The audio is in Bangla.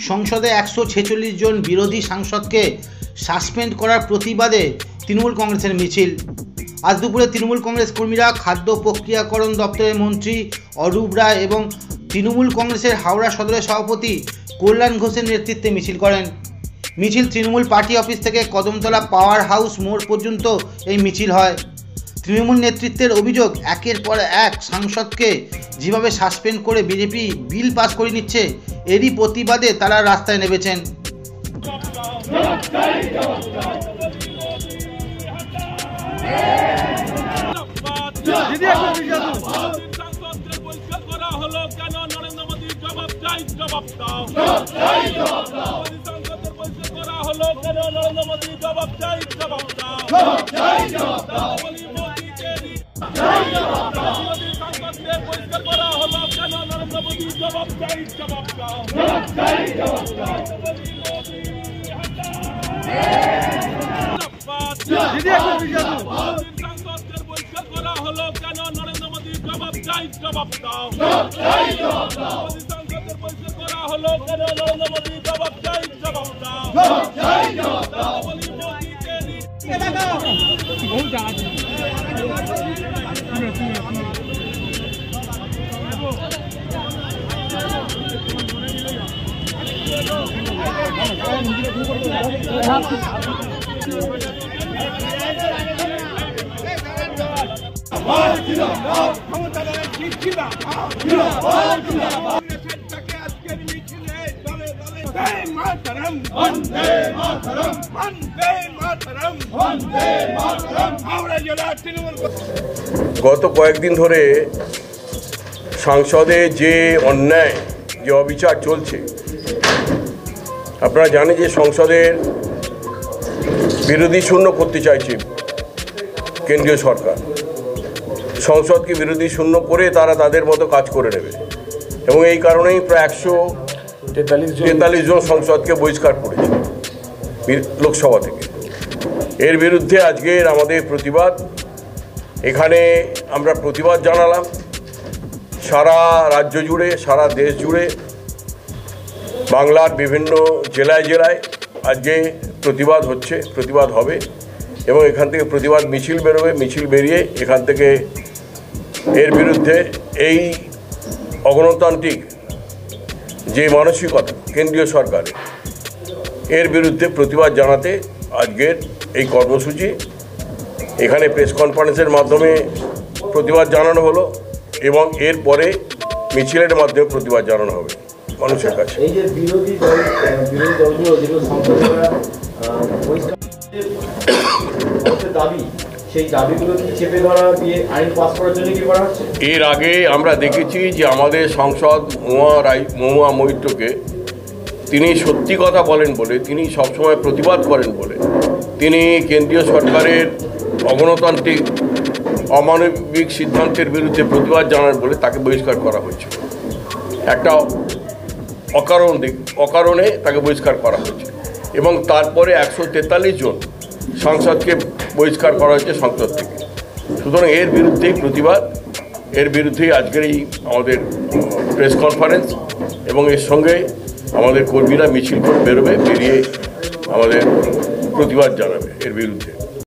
সংসদে 146 জন বিরোধী সাংসদকে সাসপেন্ড করার প্রতিবাদে তৃণমূল কংগ্রেসের মিছিল। আজ দুপুরে তৃণমূল কংগ্রেস কর্মীরা খাদ্য প্রক্রিয়াকরণ দপ্তরের মন্ত্রী অরূপ রায় এবং তৃণমূল কংগ্রেসের হাওড়া সদরের সভাপতি কল্যাণ ঘোষের নেতৃত্বে মিছিল করেন। মিছিল তৃণমূল পার্টি অফিস থেকে কদমতলা পাওয়ার হাউস মোড় পর্যন্ত এই মিছিল হয়। তৃণমূল নেতৃত্বের অভিযোগ, একের পর এক সাংসদকে যেভাবে সাসপেন্ড করে বিজেপি বিল পাস করে নিচ্ছে, এরই প্রতিবাদে তারা রাস্তায় নেমেছেন। গত কয়েকদিন ধরে সংসদে যে অন্যায়, যে অবিচার চলছে, আপনারা জানেন যে সংসদের বিরোধী শূন্য করতে চাইছে কেন্দ্রীয় সরকার। সংসদকে বিরোধী শূন্য করে তারা তাদের মতো কাজ করে নেবে এবং এই কারণেই প্রায় 143 জন সংসদকে বহিষ্কার করেছে লোকসভা থেকে। এর বিরুদ্ধে আজকের আমাদের প্রতিবাদ, এখানে আমরা প্রতিবাদ জানালাম সারা রাজ্য জুড়ে, সারা দেশ জুড়ে, বাংলার বিভিন্ন জেলায় জেলায় আজকে প্রতিবাদ হচ্ছে, প্রতিবাদ হবে এবং এখান থেকে প্রতিবাদ মিছিল বেরোবে। মিছিল বেরিয়ে এখান থেকে এর বিরুদ্ধে এই অগণতান্ত্রিক যে মানসিকতা কেন্দ্রীয় সরকারের, এর বিরুদ্ধে প্রতিবাদ জানাতে আজকের এই কর্মসূচি। এখানে প্রেস কনফারেন্সের মাধ্যমে প্রতিবাদ জানানো হলো এবং এরপরে মিছিলের মাধ্যমে প্রতিবাদ জানানো হবে মানুষের কাছে। এই যে বিরোধী দলগুলো যেগুলো সংসদের দাবি, সেই দাবিগুলো কি চেপে ধরা দিয়ে আইন পাস করার জন্য কি করা হচ্ছে? এর আগে আমরা দেখেছি যে আমাদের সাংসদ মহুয়া মৈত্রকে, তিনি সত্যি কথা বলেন বলে, তিনি সবসময় প্রতিবাদ করেন বলে, তিনি কেন্দ্রীয় সরকারের অগণতান্ত্রিক অমানবিক সিদ্ধান্তের বিরুদ্ধে প্রতিবাদ জানান বলে তাকে বহিষ্কার করা হয়েছিল। একটা অকারণে তাকে বহিষ্কার করা হয়েছে এবং তারপরে 143 জন সাংসদকে বহিষ্কার করা হয়েছে সংসদ থেকে। সুতরাং এর বিরুদ্ধেই প্রতিবাদ, এর বিরুদ্ধেই আজকের এই আমাদের প্রেস কনফারেন্স এবং এর সঙ্গে আমাদের কর্মীরা মিছিল করে বেরোবে, বেরিয়ে আমাদের প্রতিবাদ জানাবে এর বিরুদ্ধে।